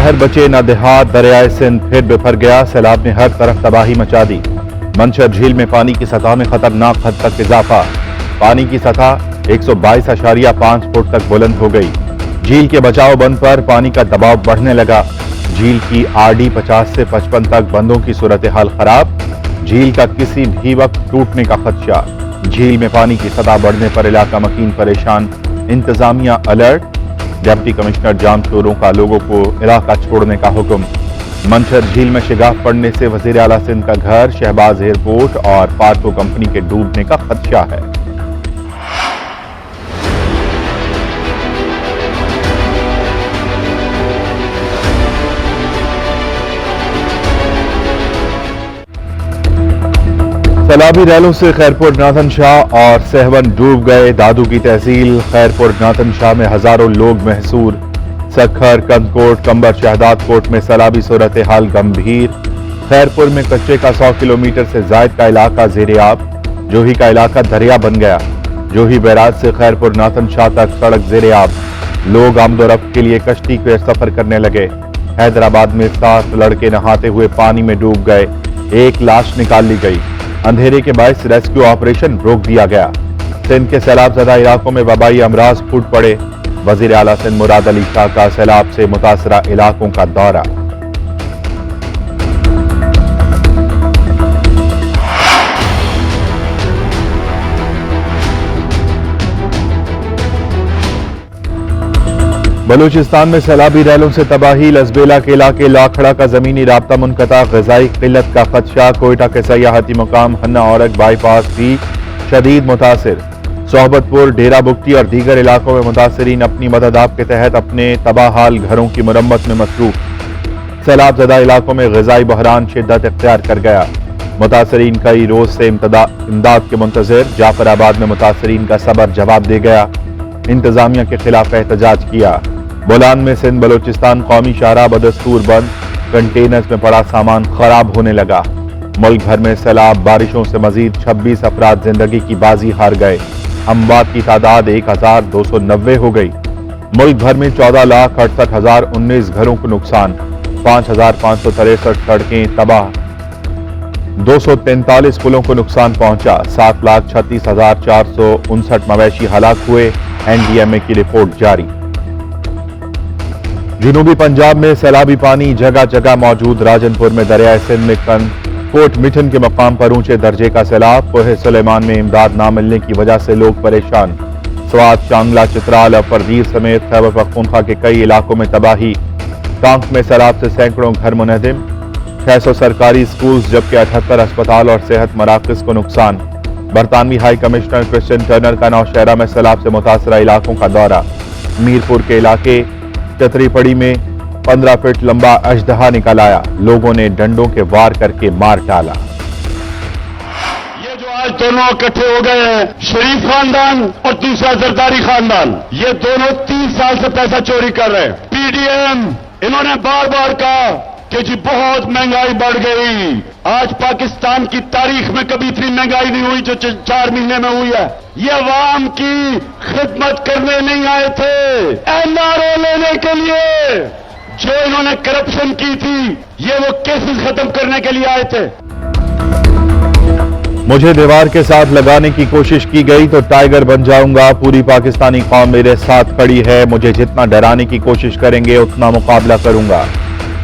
शहर बचे न देहात, दरियाए सिंध फिर बिफर गया। सैलाब ने हर तरफ तबाही मचा दी। मंशर झील में पानी की सतह में खतरनाक हद तक इजाफा। पानी की सतह 122.5 फुट तक बुलंद हो गई। झील के बचाव बंद पर पानी का दबाव बढ़ने लगा। झील की आरडी 50 से 55 तक बंदों की सूरत हाल खराब। झील का किसी भी वक्त टूटने का खदशा। झील में पानी की सतह बढ़ने पर इलाका मकीन परेशान, इंतजामिया अलर्ट। डिप्टी कमिश्नर जाम चोरों का लोगों को इलाका छोड़ने का हुक्म। मंशर झील में शिगाफ पड़ने से वजीर आला सिंध का घर, शहबाज एयरपोर्ट और पार्को कंपनी के डूबने का खदशा है। सैलाबी रैलों से खैरपुर नाथन शाह और सहवन डूब गए। दादू की तहसील खैरपुर नाथन शाह में हजारों लोग महसूर। सखर, कंदकोट, कंबर, शहदाद कोट में सैलाबी सूरत हाल गंभीर। खैरपुर में कच्चे का 100 किलोमीटर से जायद का इलाका ज़ेरे-आब। जोही का इलाका दरिया बन गया। जोही बैराज से खैरपुर नाथन शाह तक सड़क ज़ेरे-आब। लोग आमदोरफ्त के लिए कश्ती पे सफर करने लगे। हैदराबाद में 7 लड़के नहाते हुए पानी में डूब गए। एक लाश निकाल ली गई। अंधेरे के बायस रेस्क्यू ऑपरेशन रोक दिया गया। सिंध के सैलाब ज़दा इलाकों में वबाई अमराज फूट पड़े। वजीर आला सिंध मुराद अली शाह का सैलाब से मुतासरा इलाकों का दौरा। बलूचिस्तान में सैलाबी रैलों से तबाही। लसबेला के इलाके लाखड़ा का जमीनी राब्ता मुनक़ता, ग़िज़ाई किल्लत का खदशा। कोयटा के सयाहती मुकाम हन्ना औरक बाईपास भी शदीद मुतासिर। सोहबतपुर, डेरा बुगटी और दीगर इलाकों में मुतासिरीन अपनी मदद आप के तहत अपने तबाह हाल घरों की मुरम्मत में मसरूफ। सैलाब ज़दा इलाकों में ग़िज़ाई बहरान शिद्दत इख्तियार कर गया। मुतासिरीन कई रोज से इमदाद के मुंतज़िर। जाफराबाद में मुतासिरीन का सबर जवाब दे गया। इंतजामिया के खिलाफ एहतजाज किया। बोलान में सिंध बलूचिस्तान कौमी शाहराह बदस्तूर बंद। कंटेनर्स में पड़ा सामान खराब होने लगा। मुल्क भर में सैलाब बारिशों से मजीद 26 अफराद जिंदगी की बाजी हार गए। अमवात की तादाद 1290 हो गई। मुल्क भर में 14,68,019 घरों को नुकसान। 5,563 सड़कें तबाह। 243 पुलों को नुकसान पहुंचा। 7,36,459 मवेशी हलाक हुए। एनडीएमए की रिपोर्ट जारी। जनूबी पंजाब में सैलाबी पानी जगह जगह मौजूद। राजनपुर में दरियाए सिंध में कोट मिठन के मकाम पर ऊंचे दर्जे का सैलाब। कोहे सुलेमान में इमदाद न मिलने की वजह से लोग परेशान। स्वात, चांगला, चित्राल और परदीर समेत खैबर पख्तूनख्वा के कई इलाकों में तबाही। टांक में सैलाब से सैकड़ों घर मुनहदिम। 600 सरकारी स्कूल्स जबकि 78 अस्पताल और सेहत मराकज को नुकसान। बरतानवी हाई कमिश्नर क्रिश्चियन टर्नर का नौशहरा में सैलाब से मुतासरा इलाकों का दौरा। मीरपुर के इलाके चतरीपड़ी में 15 फीट लंबा अजदहा निकल आया। लोगों ने डंडों के वार करके मार डाला। ये जो आज दोनों इकट्ठे हो गए हैं, शरीफ खानदान और दूसरा जरदारी खानदान, ये दोनों 30 साल से पैसा चोरी कर रहे हैं। पीडीएम इन्होंने बार बार कहा कि जी बहुत महंगाई बढ़ गई। आज पाकिस्तान की तारीख में कभी इतनी महंगाई नहीं हुई जो 4 महीने में हुई है। ये अवाम की खिदमत करने नहीं आए थे, एनआरओ लेने के लिए। जो इन्होंने करप्शन की थी, ये वो केसेस खत्म करने के लिए आए थे। मुझे दीवार के साथ लगाने की कोशिश की गई तो टाइगर बन जाऊंगा। पूरी पाकिस्तानी कौम मेरे साथ खड़ी है। मुझे जितना डराने की कोशिश करेंगे उतना मुकाबला करूंगा।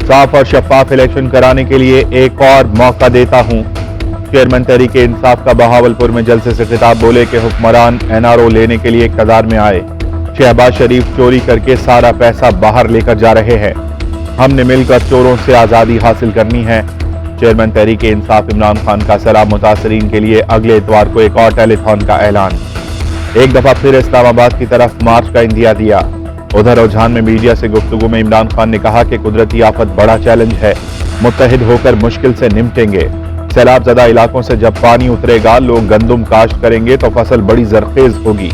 साफ और शफाफ इलेक्शन कराने के लिए एक और मौका देता हूं। चेयरमैन तहरीक इंसाफ का बहावलपुर में जलसे से खिताब। बोले कि हुक्मरान एनआरओ लेने के लिए कतार में आए। शहबाज शरीफ चोरी करके सारा पैसा बाहर लेकर जा रहे हैं। हमने मिलकर चोरों से आजादी हासिल करनी है। चेयरमैन तहरीक इंसाफ इमरान खान का सैलाब मुतासरीन के लिए अगले इतवार को एक और टेलीथॉन का ऐलान। एक दफा फिर इस्लामाबाद की तरफ मार्च का इंदिया दिया। उधर रुझान में मीडिया से गुफ्तगू में इमरान खान ने कहा कि कुदरती आफत बड़ा चैलेंज है, मुत्तहिद होकर मुश्किल से निपटेंगे। सैलाब ज़दा इलाकों से जब पानी उतरेगा, लोग गंदुम काश्त करेंगे तो फसल बड़ी जरखेज होगी।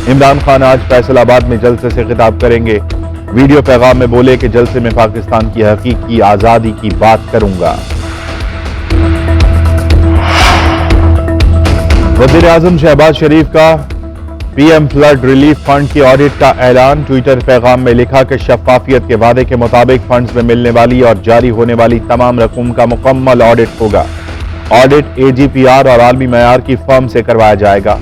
इमरान खान आज फैसलाबाद में जलसे से खिताब करेंगे। वीडियो पैगाम में बोले कि जलसे में पाकिस्तान की हकीकी आजादी की बात करूंगा। वज़ीर आज़म शहबाज शरीफ का P M flood relief fund کی آڈٹ کا اعلان، ٹویٹر پیغام میں لکھا کہ شفافیت کے وعدے کے مطابق فنڈز میں ملنے والی اور جاری ہونے والی تمام رقم کا مکمل آڈٹ ہوگا۔ آڈٹ AGPR اور عالمی معیار کی فرم سے کروایا جائے گا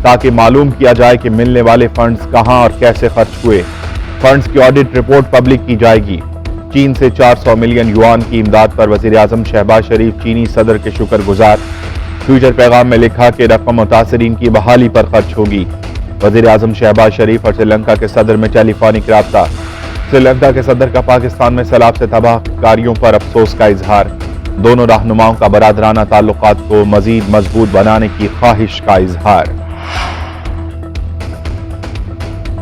تاکہ معلوم کیا جائے کہ ملنے والے فنڈز کہاں اور کیسے خرچ ہوئے۔ فنڈز کی آڈٹ رپورٹ پبلک کی جائے گی۔ چین سے 400 ملین یوان کی امداد پر وزیر اعظم شہباز شریف چینی صدر کے شکر گزار، ٹویٹر پیغام میں لکھا کہ رقم متاثرین کی بحالی پر خرچ ہوگی۔ وزیر اعظم شہباز شریف اور سری لنکا کے صدر میں ٹیلی فونک رابطہ، سری لنکا کے صدر کا پاکستان میں سیلاب سے تباہ کاریوں پر افسوس کا اظہار، دونوں رہنماؤں کا برادرانہ تعلقات کو مزید مضبوط بنانے کی خواہش کا اظہار۔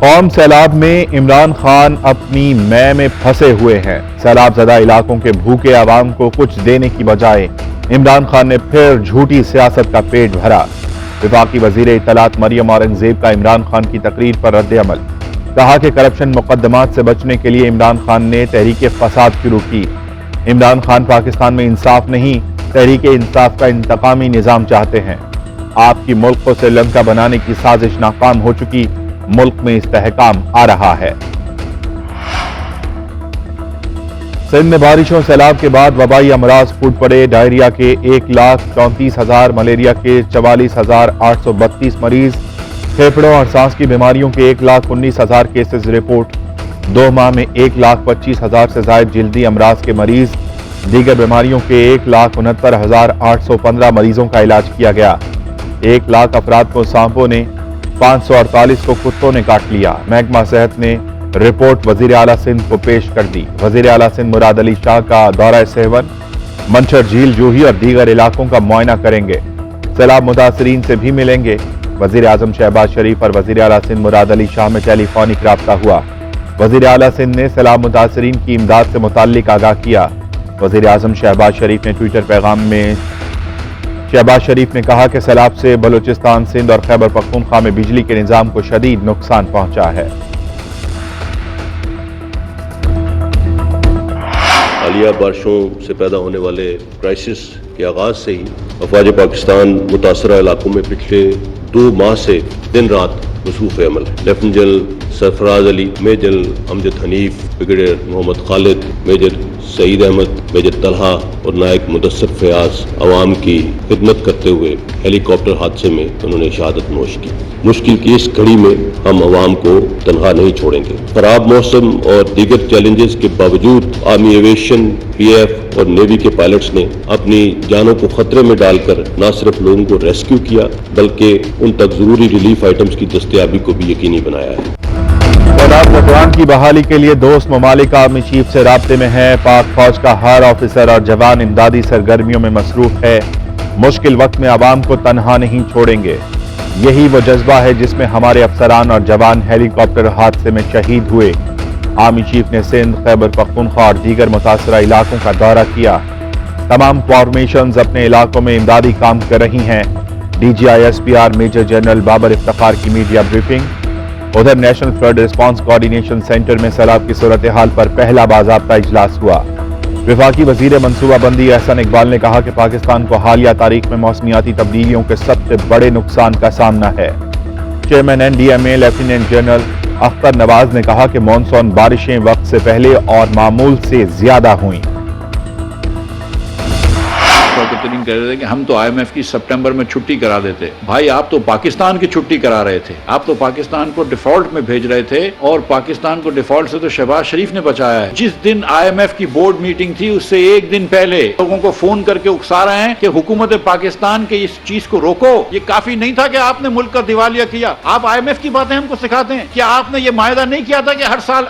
قوم سیلاب میں، عمران خان اپنی مے میں پھنسے ہوئے ہیں۔ سیلاب زدہ علاقوں کے بھوکے عوام کو کچھ دینے کی بجائے عمران خان نے پھر جھوٹی سیاست کا پیٹ بھرا۔ وفاقی وزیر اطلاعات مریم اورنگزیب کا عمران خان کی تقریر پر رد عمل، کہا کہ کرپشن مقدمات سے بچنے کے لیے عمران خان نے تحریک فساد شروع کی۔ عمران خان پاکستان میں انصاف نہیں، تحریک انصاف کا انتقامی نظام چاہتے ہیں۔ آپ کی ملک کو سری لنکا بنانے کی سازش ناکام ہو چکی، ملک میں استحکام آ رہا ہے۔ سندھ میں بارشوں سیلاب کے بعد وبائی امراض پھوٹ پڑے، ڈائریا کے 1,34,000، ملیریا کے 44,832 مریض، پھیپھڑوں اور سانس کی بیماریوں کے 1,19,000 کیسز رپورٹ، 2 ماہ میں 1,25,000 سے زائد جلدی امراض کے مریض، دیگر بیماریوں کے 1,69,815 مریضوں کا علاج کیا گیا۔ 1 لاکھ افراد کو سانپوں نے، 548 کو کتوں نے کاٹ لیا۔ محکمہ صحت نے رپورٹ وزیر اعلیٰ سندھ کو پیش کر دی۔ وزیر اعلیٰ سندھ مراد علی شاہ کا دورہ سیون، منچر جھیل، جوہی اور دیگر علاقوں کا معائنہ کریں گے۔ سیلاب متاثرین سے بھی ملیں گے۔ وزیر اعظم شہباز شریف اور وزیر اعلیٰ سندھ مراد علی شاہ میں ٹیلی فونک رابطہ ہوا۔ وزیر اعلیٰ سندھ نے سیلاب متاثرین کی امداد سے متعلق آگاہ کیا۔ وزیر اعظم شہباز شریف نے ٹویٹر پیغام میں شہباز شریف نے کہا کہ سیلاب سے بلوچستان، سندھ اور خیبر پختونخوا میں بجلی کے نظام کو شدید نقصان پہنچا ہے۔ حالیہ بارشوں سے پیدا ہونے والے کرائسس کے آغاز سے ہی افواج پاکستان متاثرہ علاقوں میں پچھلے 2 ماہ سے دن رات مصروف عمل ہے۔ لیفٹیننٹ جنرل سرفراز علی، میجر جنرل امجد حنیف، بریگیڈیئر محمد خالد، میجر سعید احمد، میجر طلحہ اور نائک مدثر فیاض عوام کی خدمت کرتے ہوئے ہیلی کاپٹر حادثے میں انہوں نے شہادت نوش کی۔ مشکل کی اس گھڑی میں ہم عوام کو تنہا نہیں چھوڑیں گے۔ خراب موسم اور دیگر چیلنجز کے باوجود آرمی ایویشن، PF اور نیوی کے پائلٹس نے اپنی جانوں کو خطرے میں ڈال کر نہ صرف لوگوں کو ریسکیو کیا بلکہ ان تک ضروری ریلیف آئٹمز کی دستیابی کو بھی یقینی بنایا ہے۔ سیلاب زدگان کی بحالی کے لیے دوست ممالک آرمی چیف سے رابطے میں ہیں۔ پاک فوج کا ہر آفیسر اور جوان امدادی سرگرمیوں میں مصروف ہے۔ مشکل وقت میں عوام کو تنہا نہیں چھوڑیں گے۔ یہی وہ جذبہ ہے جس میں ہمارے افسران اور جوان ہیلی کاپٹر حادثے میں شہید ہوئے۔ آرمی چیف نے سندھ، خیبر پختونخوا اور دیگر متاثرہ علاقوں کا دورہ کیا۔ تمام فارمیشنز اپنے علاقوں میں امدادی کام کر رہی ہیں۔ DGI SPR major general Babar Iftikhar کی میڈیا بریفنگ۔ ادھر national flood response coordination centre میں سیلاب کی صورتحال پر پہلا باضابطہ اجلاس ہوا۔ وفاقی وزیر منصوبہ بندی احسن اقبال نے کہا کہ پاکستان کو حالیہ تاریخ میں موسمیاتی تبدیلیوں کے سب سے بڑے نقصان کا سامنا ہے۔ Chairman NDMA lieutenant general Akhtar Nawaz نے کہا کہ مانسون بارشیں وقت سے پہلے اور معمول سے زیادہ ہوئیں۔ کہہ رہے تھے کہ ہم تو IMF کی سپٹمبر میں چھٹی کرا دیتے۔ بھائی آپ تو پاکستان کی چھٹی کرا رہے تھے، آپ تو پاکستان کو ڈیفالٹ میں بھیج رہے تھے، اور پاکستان کو ڈیفالٹ سے تو شہباز شریف نے بچایا ہے۔ جس دن IMF کی بورڈ میٹنگ تھی اس سے 1 دن پہلے لوگوں کو فون کر کے اکسا رہے ہیں کہ حکومت پاکستان کے اس چیز کو روکو۔ یہ کافی نہیں تھا کہ آپ نے ملک کا دیوالیہ کیا؟ آپ IMF کی باتیں ہم کو سکھاتے ہیں۔ کیا آپ نے یہ معاہدہ نہیں کیا تھا کہ ہر سال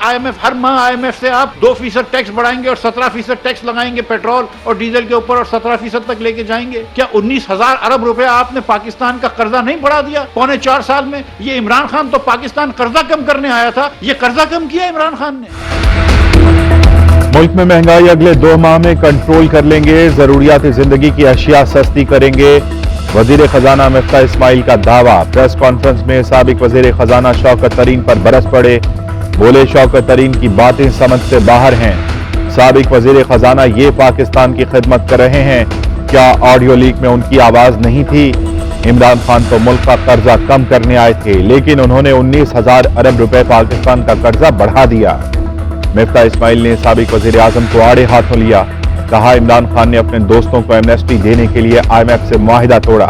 ہر ماہ IMF سے آپ 2% ٹیکس بڑھائیں گے اور 17% ٹیکس لگائیں گے پیٹرول اور ڈیزل کے اوپر، اور 17% تک لے کے جائیں گے؟ کیا 19,000 ارب روپے آپ نے پاکستان کا قرضہ نہیں بڑھا دیا پونے 4 سال میں؟ یہ عمران خان تو پاکستان قرضہ کم کرنے آیا تھا، یہ قرضہ کم کیا عمران خان نے۔ ملک میں مہنگائی اگلے 2 ماہ میں کنٹرول کر لیں گے، ضروریات زندگی کی اشیاء سستی کریں گے، وزیر خزانہ مفتاح اسماعیل کا دعویٰ۔ پریس کانفرنس میں سابق وزیر خزانہ شوکت ترین پر برس پڑے، بولے شوکت ترین کی باتیں سمجھ سے باہر ہیں۔ سابق وزیر خزانہ یہ پاکستان کی خدمت کر رہے ہیں، کیا آڈیو لیک میں ان کی آواز نہیں تھی؟ इमरान खान तो मुल्क का कर्जा कम करने आए थे, लेकिन उन्होंने 19,000 अरब रुपए पाकिस्तान का कर्जा बढ़ा दिया। मिफ्ता इस्माइल ने साबिक वजीर आजम को आड़े हाथों लिया। कहा, इमरान खान ने अपने दोस्तों को एमनेस्टी देने के लिए IMF से मुआहिदा तोड़ा।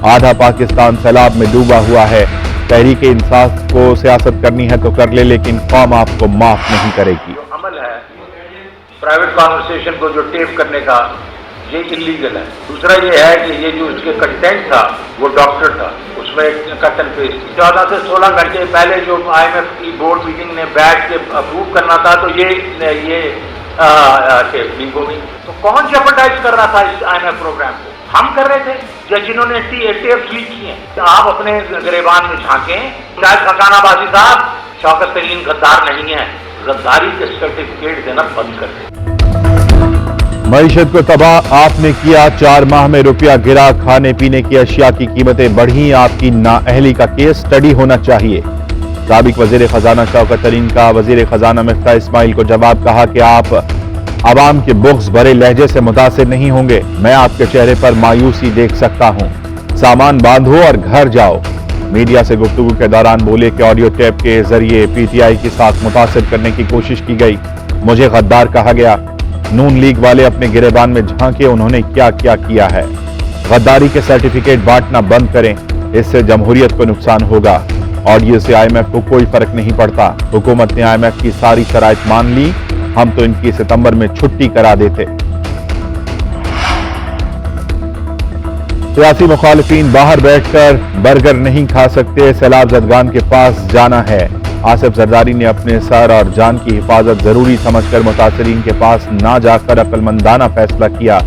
आधा पाकिस्तान सैलाब में डूबा हुआ है। तहरीक इंसाफ को सियासत करनी है तो कर ले, लेकिन कौम आपको माफ नहीं करेगी। अमल है प्राइवेट कॉन्वर्सेशन को जो टेप करने का, ये इलीगल है। दूसरा ये है कि ये जो इसके कंटेंट था वो डॉक्टर था, उसमें कट एंड पेस्ट 14 से 16 घंटे पहले जो IMF की बोर्ड मीटिंग ने बैठ के अप्रूव करना था, तो ये टेप लीक हो गई। तो कौन जेपरडाइज कर रहा था इस IMF प्रोग्राम को? हम कर रहे थे या जिन्होंने टेप लीक किए? तो आप अपने गिरेबान में झांकें। शायद खकानाबाजी साहब शौकत तरीन गद्दार नहीं है, गद्दारी के सर्टिफिकेट देना बंद कर दे। मईशत को तबाह आपने किया, 4 माह में रुपया गिरा, खाने पीने की अशिया की कीमतें बढ़ी, आपकी नाअहली का केस स्टडी होना चाहिए। साबिक वजीर खजाना शौकत तरीन का वजीर खजाना मिफ्ता इस्माइल को जवाब। कहा कि आप अवाम के बुग़्ज़ भरे लहजे से मुतासिर नहीं होंगे, मैं आपके चेहरे पर मायूसी देख सकता हूं। सामान बांधो और घर जाओ। मीडिया से गुफ्तगू के दौरान बोले कि ऑडियो टेप के जरिए PTI के साथ मुतासिर करने की कोशिश की गई, मुझे गद्दार कहा गया। नून लीग वाले अपने गिरेबान में झांके, उन्होंने क्या क्या किया है। गद्दारी के सर्टिफिकेट बांटना बंद करें, इससे जमहूरियत को नुकसान होगा। ऑडियो से IMF को कोई फर्क नहीं पड़ता। हुकूमत ने IMF की सारी शराइत मान ली, हम तो इनकी सितंबर में छुट्टी करा देते। सियासी मुखालिफिन बाहर बैठकर बर्गर नहीं खा सकते, सैलाब ज़दगान के पास जाना है। आसिफ जरदारी ने अपने सर और जान की हिफाजत जरूरी समझकर मुतासरीन के पास ना जाकर अक्लमंदाना फैसला किया।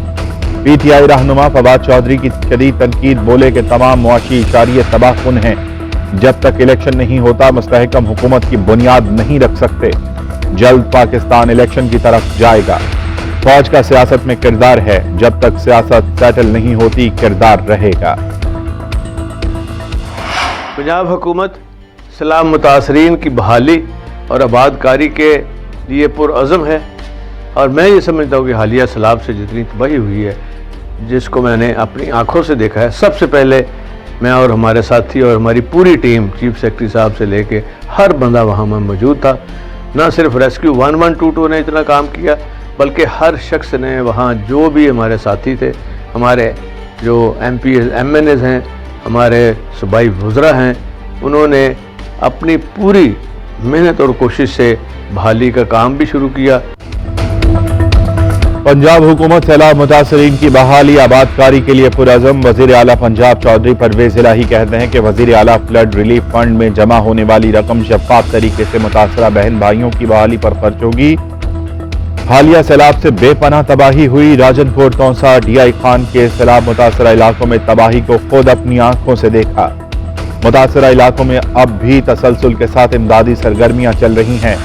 PTI रहनुमा फवाद चौधरी की शदीद तनकीद, बोले कि तमाम मुआशी इशारे तबाहकुन हैं। जब तक इलेक्शन नहीं होता मुस्तहकम हुकूमत की बुनियाद नहीं रख सकते। जल्द पाकिस्तान इलेक्शन की तरफ जाएगा। फौज का सियासत में किरदार है, जब तक सियासत सेटल नहीं होती किरदार रहेगा। पंजाब हुकूमत सैलाब मुतासरीन की बहाली और आबादकारी के लिए पुरअज़म है, और मैं ये समझता हूँ कि हालिया सैलाब से जितनी तबाही हुई है, जिसको मैंने अपनी आंखों से देखा है, सबसे पहले मैं और हमारे साथी और हमारी पूरी टीम, चीफ सेक्रेटरी साहब से लेके हर बंदा वहाँ में मौजूद था। ना सिर्फ रेस्क्यू 1122 ने इतना काम किया, बल्कि हर शख्स ने वहाँ, जो भी हमारे साथी थे, हमारे जो MPs MNAs हैं, हमारे सूबाई वज़रा हैं, उन्होंने अपनी पूरी मेहनत और कोशिश से बहाली का काम भी शुरू किया। पंजाब हुकूमत सैलाब मुतासरीन की बहाली आबादकारी के लिए पुरअज़म। वज़ीर आला पंजाब चौधरी परवेज़ इलाही कहते हैं कि वज़ीर आला फ्लड रिलीफ फंड में जमा होने वाली रकम शफ़ाफ़ तरीके से मुतासरा बहन भाइयों की बहाली पर खर्च होगी। हालिया सैलाब से बेपनाह तबाही हुई। राजनपुर तौसा DI खान के सैलाब मुतासरा इलाकों में तबाही को खुद अपनी आंखों से देखा। मुतासरा इलाकों में अब भी तसलसल के साथ इमदादी सरगर्मियां चल रही हैं।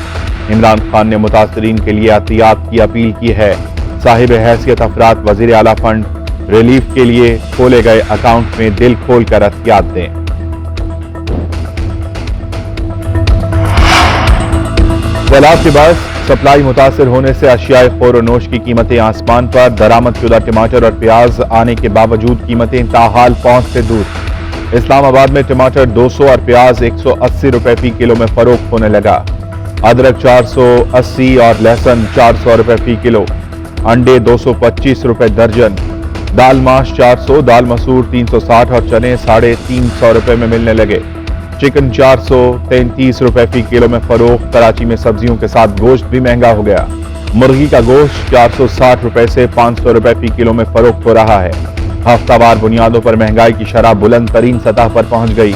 इमरान खान ने मुतासरीन के लिए एहतियात की अपील की है। साहिब हैसियत अफराद वज़ीर आला फंड रिलीफ के लिए खोले गए अकाउंट में दिल खोल कर एहतियात दें। सैलाब के बाद सप्लाई मुतासर होने से अशियाए ख़ोर-ओ-नोश की कीमतें आसमान पर। दरामद शुदा टमाटर और प्याज आने के बावजूद कीमतें ताहाल पहुंच से दूर। इस्लामाबाद में टमाटर 200 और प्याज 180 रुपए फी किलो में फरोख्त होने लगा। अदरक 480 और लहसुन 400 रुपए फी किलो। अंडे 225 रुपए दर्जन। दाल माश 400, दाल मसूर 360 और चने 350 रुपए में मिलने लगे। चिकन 433 रुपए फी किलो में फरोख्त। कराची में सब्जियों के साथ गोश्त भी महंगा हो गया। मुर्गी का गोश्त 460 रुपए से 500 रुपए फी किलो में फरोख्त हो रहा है। हफ्तावार बुनियादों पर महंगाई की शरह बुलंद तरीन सतह पर पहुंच गई।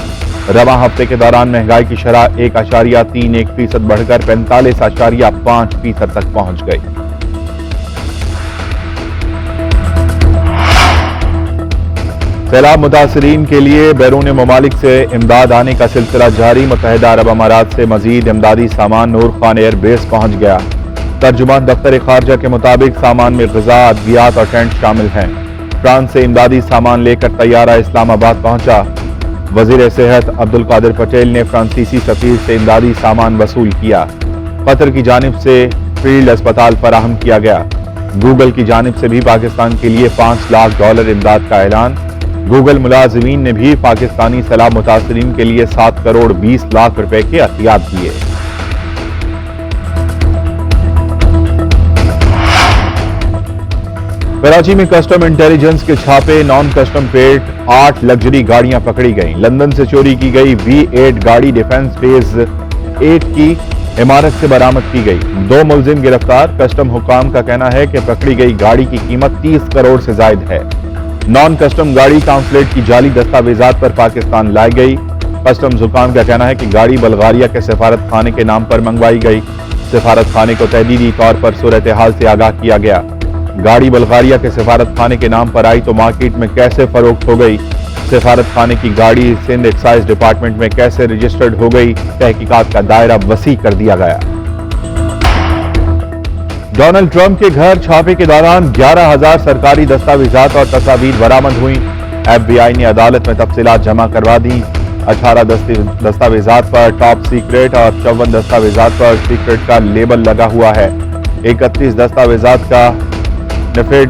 रवा हफ्ते के दौरान महंगाई की शरह 1.31% बढ़कर 45.5% तक पहुंच गई। सैलाब मुतासरीन के लिए बैरून ममालिक से इमदाद आने का सिलसिला जारी। मुत्तहिदा अरब अमारात से मजीद इमदादी सामान नूर खान एयरबेस पहुंच गया। तर्जुमान दफ्तर खारजा के मुताबिक सामान में ग़िज़ा, अद्वियात और टेंट शामिल हैं। फ्रांस से इमदादी सामान लेकर तैयारा इस्लामाबाद पहुंचा। वजीर सेहत अब्दुल कादिर पटेल ने फ्रांसीसी सफीर से इमदादी सामान वसूल किया। कतर की जानिब से फील्ड अस्पताल फराहम किया गया। गूगल की जानिब से भी पाकिस्तान के लिए $5 लाख इमदाद का ऐलान। गूगल मुलाजिमीन ने भी पाकिस्तानी सैलाब मुतासरीन के लिए 7 करोड़ 20 लाख रुपए के अतियात दिए। कराची में कस्टम इंटेलिजेंस के छापे, नॉन कस्टम पेट 8 लग्जरी गाड़ियां पकड़ी गईं। लंदन से चोरी की गई V8 गाड़ी डिफेंस फेज 8 की इमारत से बरामद की गई। 2 मुलजिम गिरफ्तार। कस्टम हुकाम का कहना है कि पकड़ी गई गाड़ी की कीमत 30 करोड़ से जायद है। नॉन कस्टम गाड़ी काउंसलेट की जाली दस्तावेजात पर पाकिस्तान लाई गई। कस्टम्स हुकाम का कहना है कि गाड़ी बल्गारिया के सफारत खाने के नाम पर मंगवाई गई। सफारत खाने को तहदीदी तौर पर सूरत हाल से आगाह किया गया। गाड़ी बल्गारिया के सफारत खाने के नाम पर आई तो मार्केट में कैसे फरोख्त हो गई? सफारत खाने की गाड़ी सिंध एक्साइज डिपार्टमेंट में कैसे रजिस्टर्ड हो गई? तहकीकात का दायरा वसी कर दिया गया। डोनाल्ड ट्रंप के घर छापे के दौरान 11,000 सरकारी दस्तावेजात और तस्वीर बरामद हुई। FBI ने अदालत में तफसीलात जमा करवा दी। 18 दस्तावेजात पर टॉप सीक्रेट और 54 दस्तावेजात पर सीक्रेट का लेबल लगा हुआ है। 31 दस्तावेजात का नफेड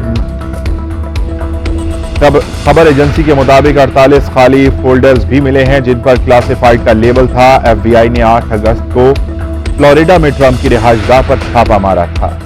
खबर एजेंसी के मुताबिक 48 खाली फोल्डर्स भी मिले हैं जिन पर क्लासिफाइड का लेबल था। FBI ने 8 अगस्त को फ्लोरिडा में ट्रंप की रिहाइशगाह पर छापा मारा था।